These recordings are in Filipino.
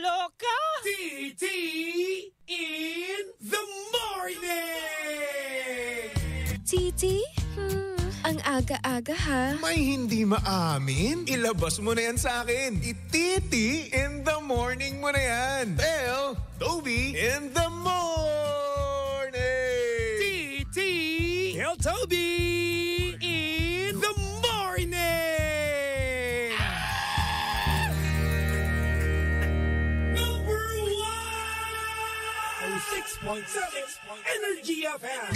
Kaloka! TT in the morning! Titi? Ang aga-aga ha. May hindi maamin? Ilabas mo na yan sa akin. Ititi in the morning mo na yan. Tell Toby in the morning! TT! Tell Toby in the morning! Number 1! 6.7 Energy FM!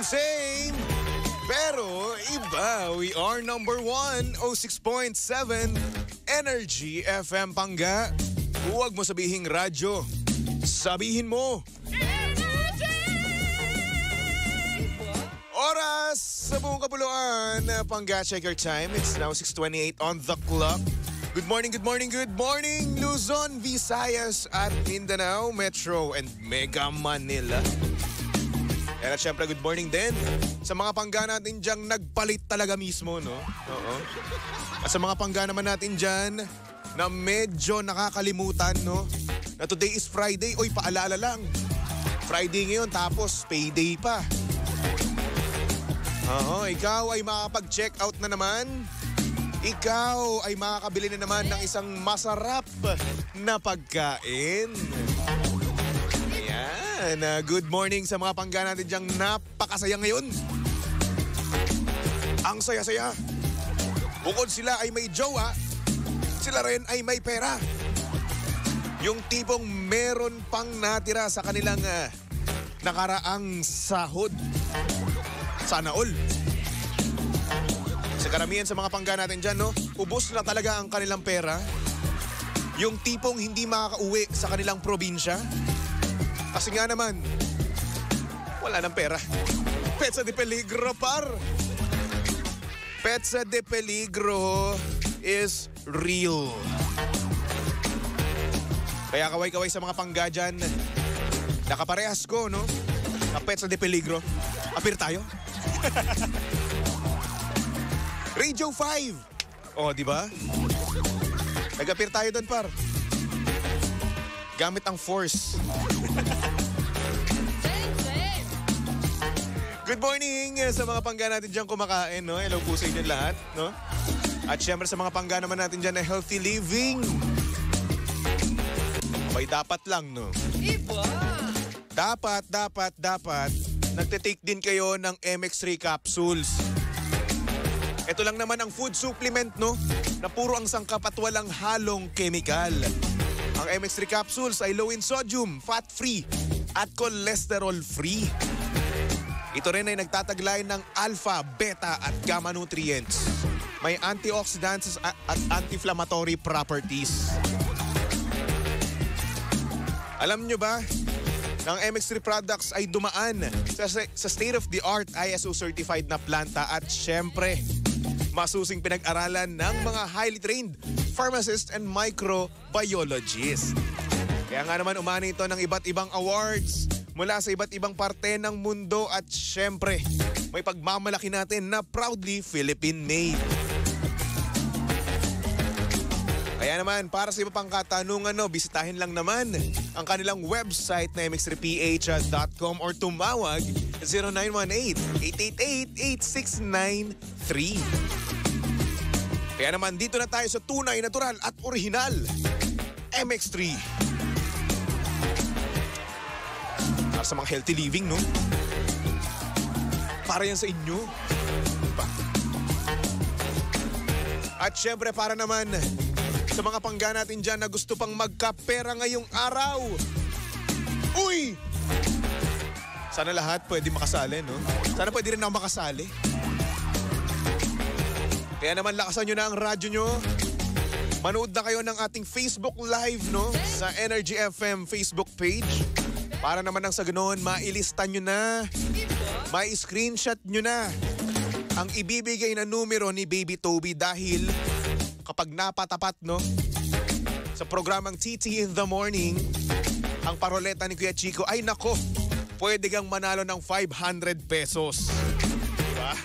Same. Pero iba, we are number 1, 06.7 Energy FM Pangga. Huwag mo sabihing radyo. Sabihin mo. Oras sa buong kapuluan. Pangga, check your time. It's now 6:28 on the clock. Good morning, Luzon, Visayas at Mindanao, Metro and Mega Manila. At syempre, good morning din sa mga pangga natin diyang nagpalit talaga mismo, no? Oo. At sa mga pangga naman natin dyan na medyo nakakalimutan, no? Na today is Friday. Oy, paalala lang. Friday ngayon, tapos payday pa. Oo, ikaw ay makakapag-check out na naman. Ikaw ay makakabili na naman ng isang masarap na pagkain. Good morning sa mga pangga natin diyang napakasaya ngayon. Ang saya-saya. Bukod sila ay may jowa, sila rin ay may pera. Yung tipong meron pang natira sa kanilang nakaraang sahod. Sana all. Sa karamihan sa mga pangga natin dyan, no? Ubos na talaga ang kanilang pera. Yung tipong hindi makakauwi sa kanilang probinsya. Kasi nga naman, wala ng pera. Petsa de Peligro, par. Petsa de Peligro is real. Kaya kaway-kaway sa mga pangga dyan, nakaparehas ko, no? Na Petsa de Peligro. Apir tayo. Radio 5. Oh, di ba? Nag-apir tayo doon, par. Gamit ang force. Good morning sa mga pangga natin dyan kumakain, no? Hello po sa inyo lahat, no? At syempre sa mga pangga naman natin dyan na healthy living. May dapat lang, no? Iba! Dapat, nagtitake din kayo ng MX3 capsules. Ito lang naman ang food supplement, no? Na puro ang sangkap at walang halong chemical. Ang MX3 capsules ay low in sodium, fat-free, at cholesterol-free. Ito rin ay nagtataglay ng alpha, beta at gamma nutrients. May antioxidants at anti-inflammatory properties. Alam nyo ba, ng MX3 products ay dumaan sa state-of-the-art ISO certified na planta at syempre, masusing pinag-aralan ng mga highly trained pharmacists and microbiologists. Kaya nga naman umani ito ng iba't ibang awards mula sa iba't ibang parte ng mundo at syempre, may pagmamalaki natin na proudly Philippine-made. Kaya naman, para sa iba pang katanungan, bisitahin lang naman ang kanilang website na mx3ph.com or tumawag 0918-888-8693. Kaya naman, dito na tayo sa tunay, natural at original MX3. Para sa mga healthy living, no? Para yan sa inyo. At syempre, para naman sa mga pangga natin dyan na gusto pang magkapera ngayong araw. Uy! Sana lahat pwede makasali, no? Sana pwede rin ako makasali. Kaya naman lakasan nyo na ang radyo nyo. Manood na kayo ng ating Facebook Live, no? Sa Energy FM Facebook page. Para naman nang sa ganoon, mailista nyo na, ma-screenshot nyo na ang ibibigay na numero ni Baby Toby dahil kapag napatapat, no, sa programang TT in the Morning, ang paroleta ni Kuya Chico ay nako, pwede kang manalo ng 500 pesos. Diba?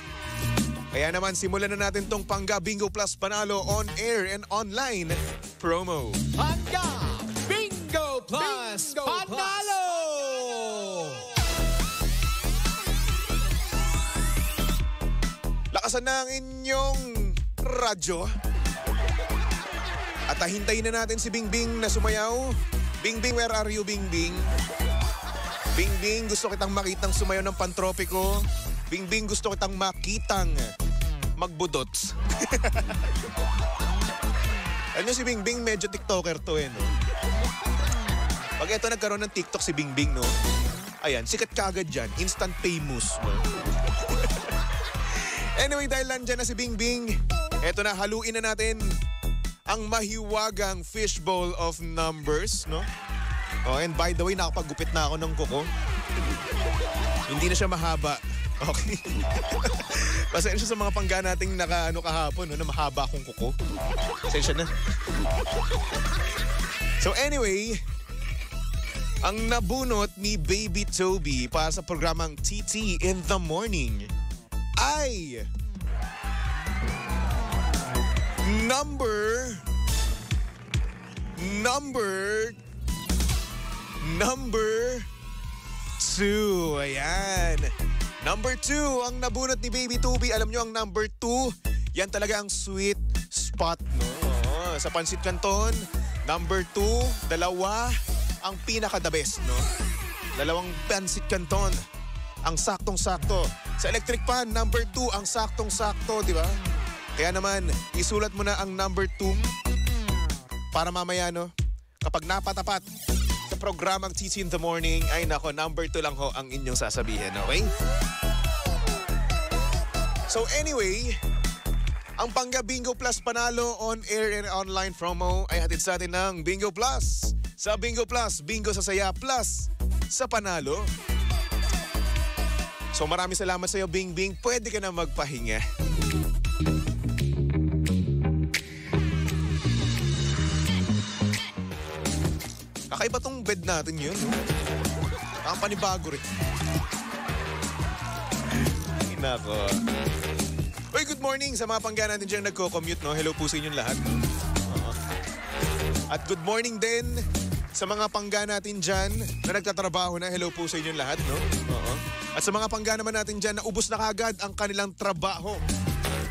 Kaya naman simulan na natin tong Pangga Bingo Plus Panalo on air and online promo. Pangga Bingo Plus Panalo! Lakasan na ang inyong radyo. At hintayin na natin si Bingbing na sumayaw. Bingbing, where are you, Bingbing? Bingbing, gusto kitang makitang sumayaw ng pantropiko. Bingbing, gusto kitang makitang magbudots. Alam nyo si Bingbing, medyo TikToker to no? Pag ito nagkaroon ng TikTok si Bingbing, no? Ayan, sikat kagad dyan. Instant famous, no? Anyway, dahil nandyan na si Bingbing, eto na, haluin na natin ang mahiwagang fishbowl of numbers, no? Oh, and by the way, nakapagupit na ako ng kuko. Hindi na siya mahaba. Okay. Pasensya sa mga pangga nating kahapon, no, na mahaba akong kuko. Pasensya na. So anyway, ang nabunot ni Baby Toby para sa programang TT in the Morning ay number 2. Ayan. Number 2 ang nabunot ni Baby Toby. Alam nyo, ang number 2, yan talaga ang sweet spot, no? Sa Pansit Canton, number 2, dalawa ang pinaka-the best, no? Dalawang Pansit Canton, ang saktong-sakto. Sa Electric Pan, number 2, ang saktong-sakto, di ba? Kaya naman, isulat mo na ang number 2 para mamaya, no? Kapag napatapat sa programang TT in the Morning, ay nako, number 2 lang ho ang inyong sasabihin, okay? So anyway, ang Pangga Bingo Plus Panalo on air and online promo ay hatid sa atin ng Bingo Plus. Sa Bingo Plus, Bingo sa Saya Plus sa Panalo. So maraming salamat sa iyo, Bingbing. Pwede ka na magpahinga. Kakaiba tong bed natin yun. Ang panibago rin. Nako. Uy, good morning sa mga pangga natin dyan nagko-commute, no? Hello po sa inyong lahat. At good morning din sa mga pangga natin dyan na nagtatrabaho na. Hello po sa inyong lahat, no? At sa mga pangga naman natin dyan na ubos na kagad ang kanilang trabaho.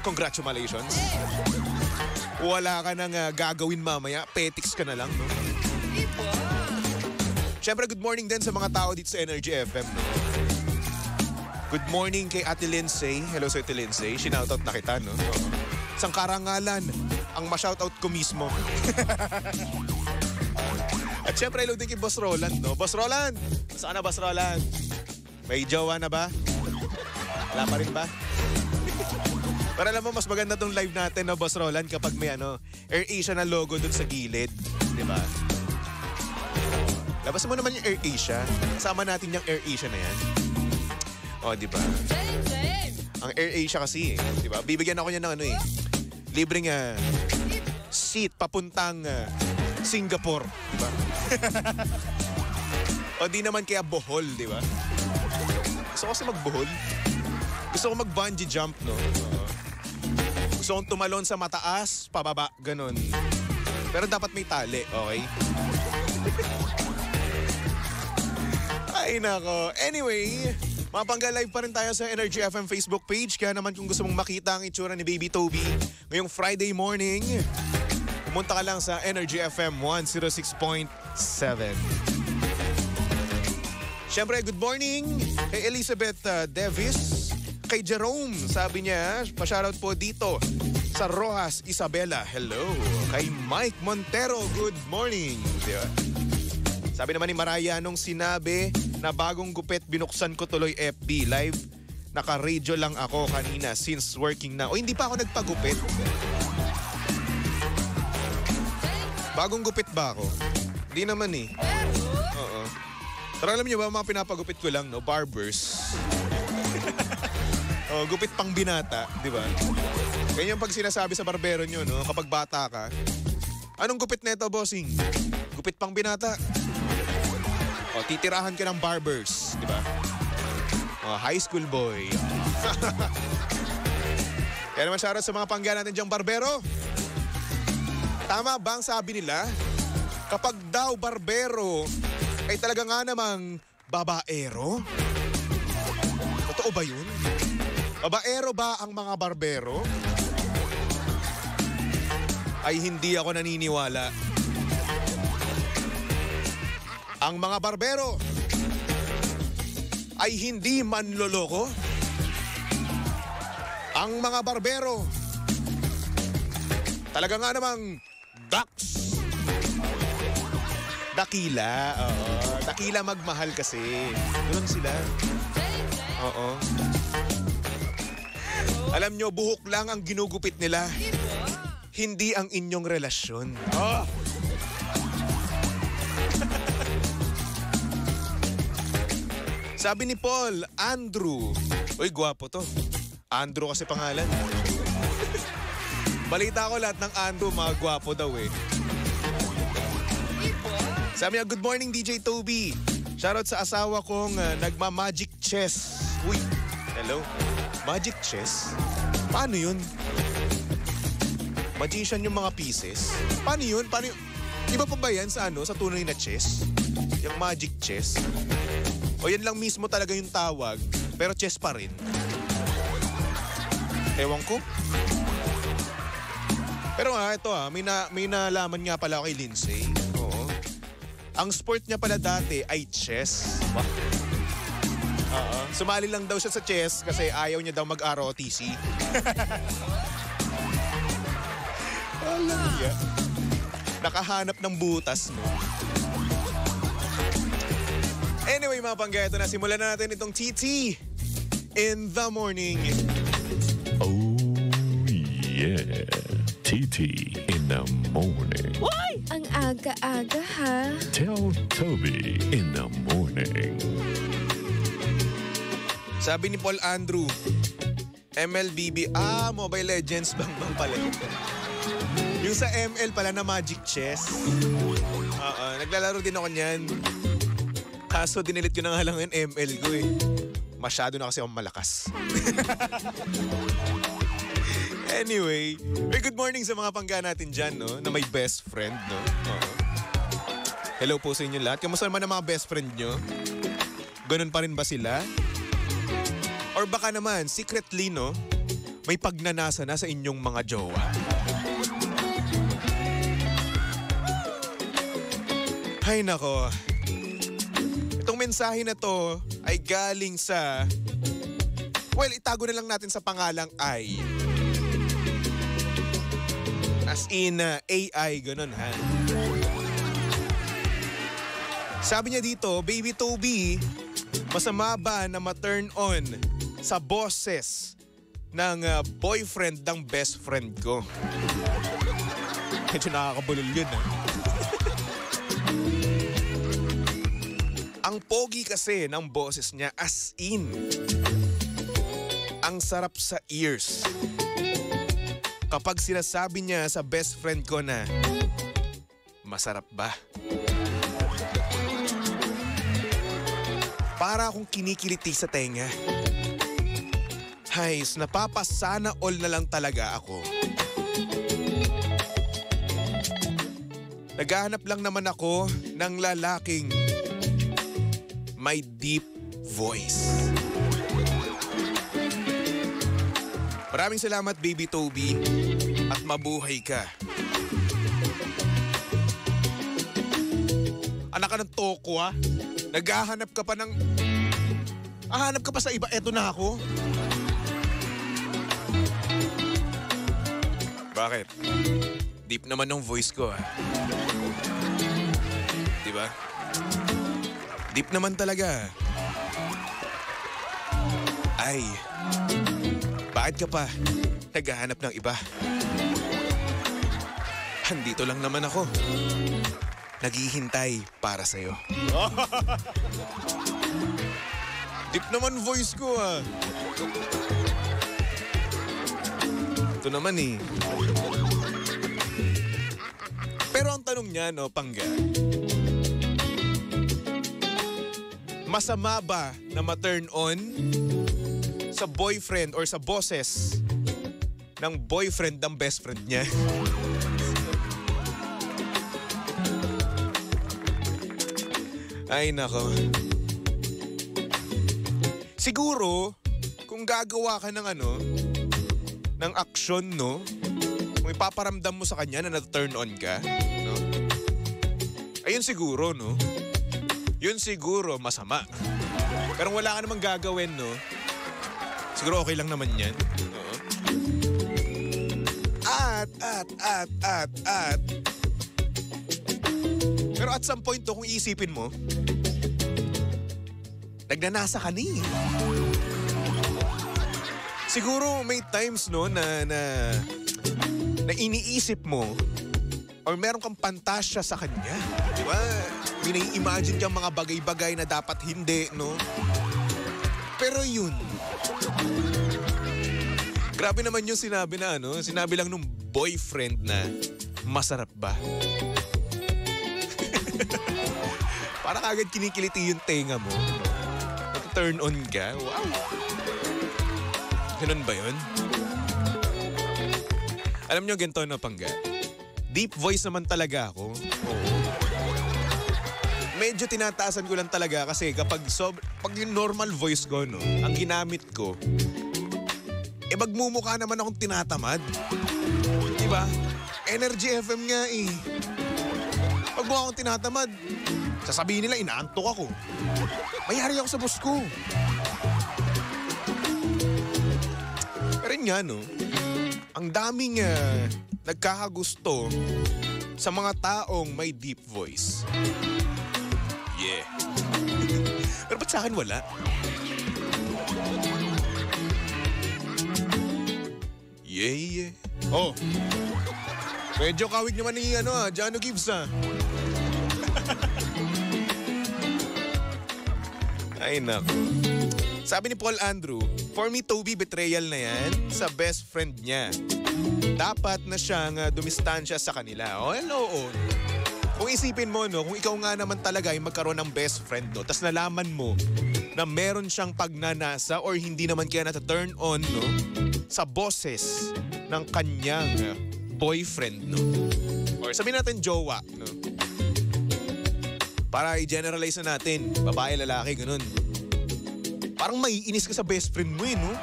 Congratulations. Wala ka nang gagawin mamaya. Petics ka na lang, no? Siyempre, good morning din sa mga tao dito sa Energy FM, no? Good morning kay Ate Lindsay. Hello sa Ate Lindsay. Sinoutout na kita, no? Isang karangalan ang ma-shoutout ko mismo. At syempre, hello din kay Boss Roland, no? Boss Roland! Saan na, Boss Roland? May jowa na ba? Wala pa rin ba? Para alam mo, mas maganda tong live natin, no, Boss Roland, kapag may AirAsia na logo dun sa gilid. Diba? Labasan mo naman yung AirAsia. Kasama natin yung AirAsia na yan. O, diba? Ang AirAsia kasi, diba? Bibigyan ako niya ng libreng seat papuntang Singapore, diba? O di naman kaya Bohol, diba? Gusto ko kasi magbohol. Gusto ko mag-bungee jump, no? Gusto kong tumalon sa mataas, pababa, ganun. Pero dapat may tali, okay? Ay, nako. Anyway, mga pangga, live pa rin tayo sa Energy FM Facebook page. Kaya naman kung gusto mong makita ang itsura ni Baby Toby ngayong Friday morning, pumunta ka lang sa Energy FM 106.7. Siyempre, good morning kay Elizabeth Davis, kay Jerome. Sabi niya, pa-shoutout po dito sa Rojas, Isabela. Hello. Kay Mike Montero, good morning. Diba? Sabi naman ni Maraya, nung sinabi na bagong gupit, binuksan ko tuloy FB Live. Naka-radio lang ako kanina since working na. O hindi pa ako nagpagupit. Bagong gupit ba ako? Hindi naman eh. Oo. Pero alam niyo ba, mga pinapagupit ko lang, no? Barbers. Oh, gupit pang binata, di ba? Ganyan pag sinasabi sa barbero nyo, no? Kapag bata ka, Anong gupit neto, bossing? Gupit pang binata. O, titirahan ka ng barbers, di ba? O, high school boy. Kaya naman shoutout sa mga pangga natin diyang barbero. Tama ba ang sabi nila? Kapag daw barbero, ay talaga nga namang babaero? Totoo ba yun? Babaero ba ang mga barbero? Ay hindi ako naniniwala. Ang mga barbero ay hindi manloloko. Ang mga barbero talaga nga namang ducks. Dakila, oo. Dakila magmahal kasi. Doon sila. Oo. Alam nyo, buhok lang ang ginugupit nila. Hindi ang inyong relasyon. Oh. Sabi ni Paul, Andrew. Uy, gwapo to. Andrew kasi pangalan. Balita ko lahat ng Andrew, mga gwapo daw eh. Sabi niya, good morning DJ Toby. Shoutout sa asawa kong nagma-magic chess. Uy, hello. Magic chess? Paano yun? Magician yung mga pieces? Paano yun? Iba pa ba yan sa sa tunay na chess? Yung magic chess? O yan lang mismo talaga yung tawag, pero chess pa rin? Ewan ko. Pero ito may nalaman nga pala ako kay Lindsay. Oo. Ang sport niya pala dati ay chess. Sumali lang daw siya sa chess kasi ayaw niya daw mag-ROTC. Alam niya. Nakahanap ng butas, no? Anyway, mga pangga, ito na. Simulan na natin itong TT in the morning. Oh, yeah. TT in the morning. Why? Ang aga-aga, ha? Tell Toby in the morning. Sabi ni Paul Andrew, MLBB, Mobile Legends bang pala yun? Yung sa ML pala na Magic Chess. Naglalaro din ako niyan. Kaso dinilit ko na nga lang yung ML ko eh. Masyado na kasi akong malakas. Anyway, good morning sa mga pangga natin dyan, no? Na may best friend, no? Hello po sa inyo lahat. Kamusta naman ang mga best friend nyo? Ganun pa rin ba sila? Or baka naman, secretly, no? May pagnanasa na sa inyong mga jowa? Ay nako. Itong mensahe na to ay galing sa... Well, itago na lang natin sa pangalang I. As in AI, ganun ha. Sabi niya dito, Baby Toby, masama ba na ma-turn on sa boses ng boyfriend ng best friend ko? Medyo nakakabulol yun ha. Ang pogi kasi ng boses niya, as in. Ang sarap sa ears. Kapag sinasabi niya sa best friend ko na, masarap ba? Para akong kinikiliti sa tenga. Hays, napapasana all na lang talaga ako. Naghahanap lang naman ako ng lalaking may deep voice. Maraming salamat, Baby Toby. At mabuhay ka. Anak ka ng toko, ha? Naghahanap ka pa ng... Hahanap ka pa sa iba, eto na ako. Bakit? Deep naman ng voice ko, ha? Diba? Deep naman talaga. Ay, bakit ka pa naghahanap ng iba? Andito lang naman ako. Naghihintay para sa'yo. Deep naman voice ko, ah. Ito naman eh. tanong niya, no, Pangga. Masama ba na ma-turn on sa boyfriend or sa boses ng boyfriend ng best friend niya? Ay, nako. Siguro, kung gagawa ka ng ng aksyon, no? Kung ipaparamdam mo sa kanya na na-turn on ka, no? Ayun siguro, no? Yun siguro masama. Pero wala ka namang gagawin, no? Siguro okay lang naman yan. Oo. At. Pero at some point, kung iisipin mo, nagnanasa ka ni. Siguro may times, no, na iniisip mo or meron kang pantasya sa kanya. Di ba? Imagine kang mga bagay-bagay na dapat hindi, no? Pero yun. Grabe naman yung sinabi na sinabi lang nung boyfriend na masarap ba? Para kagad kinikiliti yung tenga mo. Turn on ka? Wow! Ganun ba yun? Alam nyo, ganito na, Pangga. Deep voice naman talaga ako. Oo. Medyo tinataasan ko lang talaga kasi pag yung normal voice ko, no, ang ginamit ko, magmumukha naman akong tinatamad. Diba? Energy FM nga eh. Pag mukha akong tinatamad, sasabihin nila, inaantok ako. Mayari ako sa boss ko. Pero yun nga, no, ang daming nagkakagusto sa mga taong may deep voice. Yeah. Pero ba't sa akin wala? Yeah. Oh. Medyo kawig naman ni Jano Gibbs Ay, naku. Sabi ni Paul Andrew, for me, Toby, betrayal na yan sa best friend niya. Dapat na siyang dumistansya sa kanila. Oh, hello. Kung isipin mo, no, kung ikaw nga naman talaga ay magkaroon ng best friend, no, tas nalaman mo na meron siyang pagnanasa or hindi naman kaya na-turn on, no, sa boses ng kanyang boyfriend, no, or sabihin natin jowa, no, para i-generalize na natin, babae, lalaki, ganun. Parang maiinis ka sa best friend mo, no?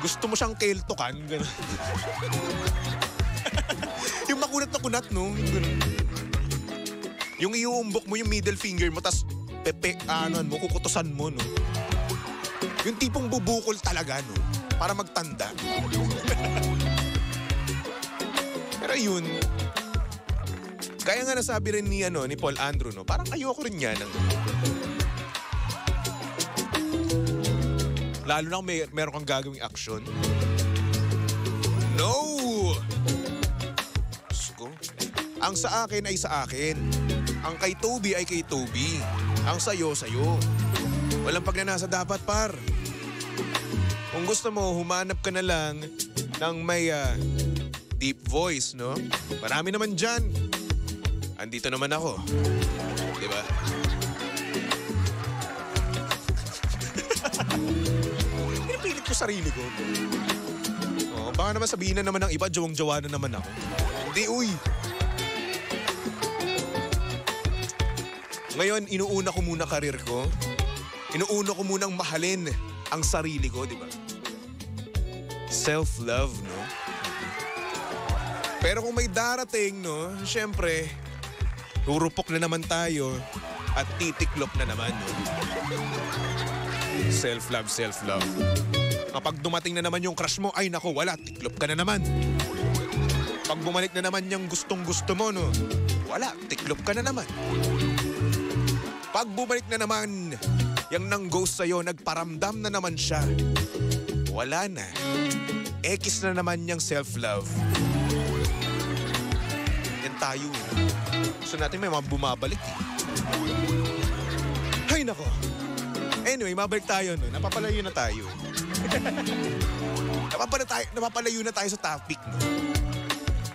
Gusto mo siyang keltokan, gano'n. Yung makunat na kunat, no? Yung gano'n. Yung iuumbok mo yung middle finger mo, tas kukutusan mo, no? Yung tipong bubukol talaga, no? Para magtanda. Pero yun, kaya nga nasabi rin ni Paul Andrew, no? Parang ayoko rin niya ng... Lalo na kung meron kang gagawing aksyon. No! Sko. Ang sa akin ay sa akin. Ang kay Toby ay kay Toby. Ang sayo, sayo. Walang pagnanasa dapat, par. Kung gusto mo, humanap ka na lang ng may deep voice, no? Marami naman dyan. Andito naman ako. Diba? Pinipilit ko sarili ko. Oh, baka naman sabihin na naman ng iba, jawang-jawa na naman ako. Hindi, uy. Ngayon, inuuna ko muna karir ko. Inuuna ko munang mahalin ang sarili ko, di ba? Self-love, no? Pero kung may darating, no, syempre, rurupok na naman tayo at titiklop na naman, no? Self-love, self-love. Kapag dumating na naman yung crush mo, ay nako, wala, tiklop ka na naman. Pag bumalik na naman yung gustong-gusto mo, no, wala, tiklop ka na naman. Pag bumalik na naman yung nang-ghost sa'yo, nagparamdam na naman siya, wala na. Ekis na naman yung self-love. Yan tayo. Gusto natin may mga bumabalik. Ay, nako. Anyway, mabalik tayo, no? Napapalayo na tayo. Napapalayo na tayo sa topic, no?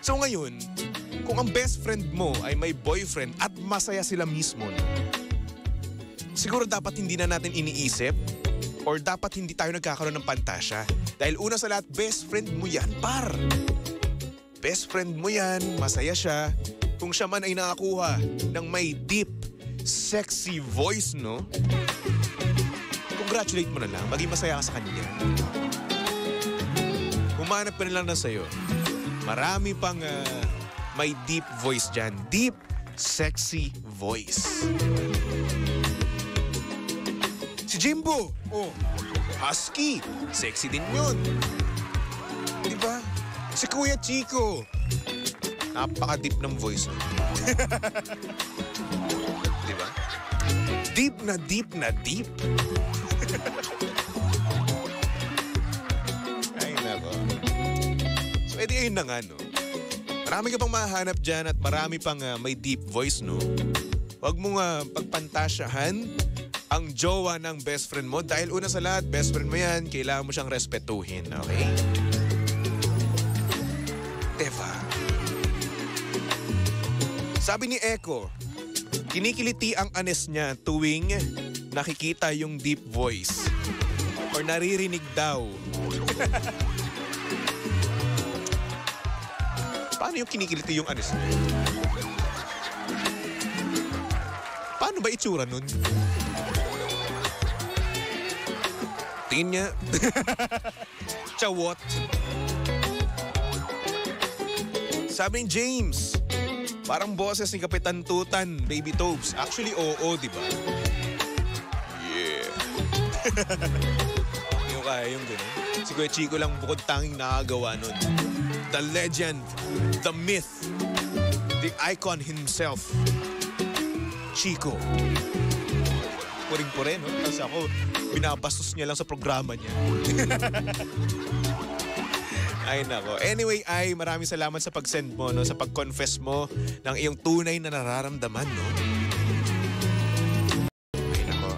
So ngayon, Kung ang best friend mo ay may boyfriend at masaya sila mismo, no? Siguro dapat hindi na natin iniisip or dapat hindi tayo nagkakaroon ng pantasya. Dahil una sa lahat, best friend mo yan, par. Best friend mo yan, masaya siya. Kung siya man ay nakakuha ng may deep, sexy voice, no? Congratulate mo na lang, maging masaya ka sa kanya. Humanap ka na lang na sa'yo. Marami pang may deep voice dyan. Deep, sexy voice. Si Jimbo, husky. Sexy din yun. Diba? Si Kuya Chico. Napaka-deep ng voice. Diba? Deep na deep na deep. Ay, nako. So, edi ayun na nga, no? Marami ka pang mahanap dyan at marami pang may deep voice, no? Huwag mo nga pagpantasyahan ang jowa ng best friend mo dahil una sa lahat, best friend mo yan, kailangan mo siyang respetuhin, okay? Diba? Sabi ni Echo, kinikiliti ang anes niya tuwing nakikita yung deep voice or naririnig daw. Paano yung kinikiliti yung anes niya? Paano ba itsura nun? Tingin niya. Chawot. Sabi ni James, parang boses ni Kapitan Tutan, Baby Tobes. Actually, oo, di ba? Yeah. Yung kaya yung gano'n. Si Kuya Chico lang bukod tanging nakagawa nun. The legend, the myth, the icon himself, Chico. Puring-pure, no? Tapos ako, binabastos niya lang sa programa niya. Ay, nako. Anyway, maraming salamat sa pag-send mo, no? Sa pag-confess mo ng iyong tunay na nararamdaman, no?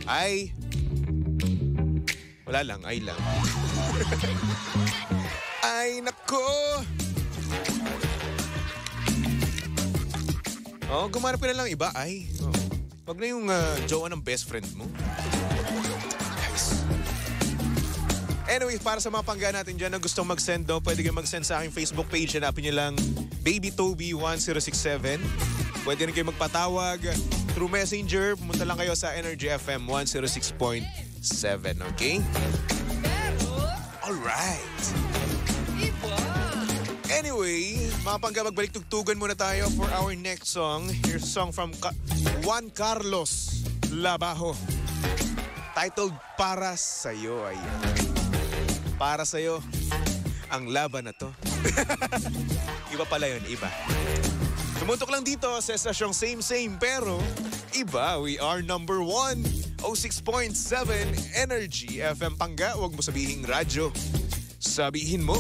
Ay, nako. Wala lang, lang. Ay, nako. Gumanap ka na lang iba, Wag na yung jowa ng best friend mo. Nice. Anyway, para sa mga pangga natin dyan na gustong mag-send, pwede kayo mag-send sa aking Facebook page. Hanapin nyo lang BabyToby1067. Pwede rin kayo magpatawag through Messenger. Pumunta lang kayo sa Energy FM 106.7, okay? Alright. Anyway, mga pangga, magbalik tugtugan muna tayo for our next song. Here's a song from Juan Carlos Labajo. Titled Para Sa'yo. Ayan. Para sa'yo ang laban na to. Iba pala yun, iba. Tumuntok lang dito sa estasyong same pero iba. We are number 1, 06.7 Energy FM. Pangga, huwag mo sabihin radyo. Sabihin mo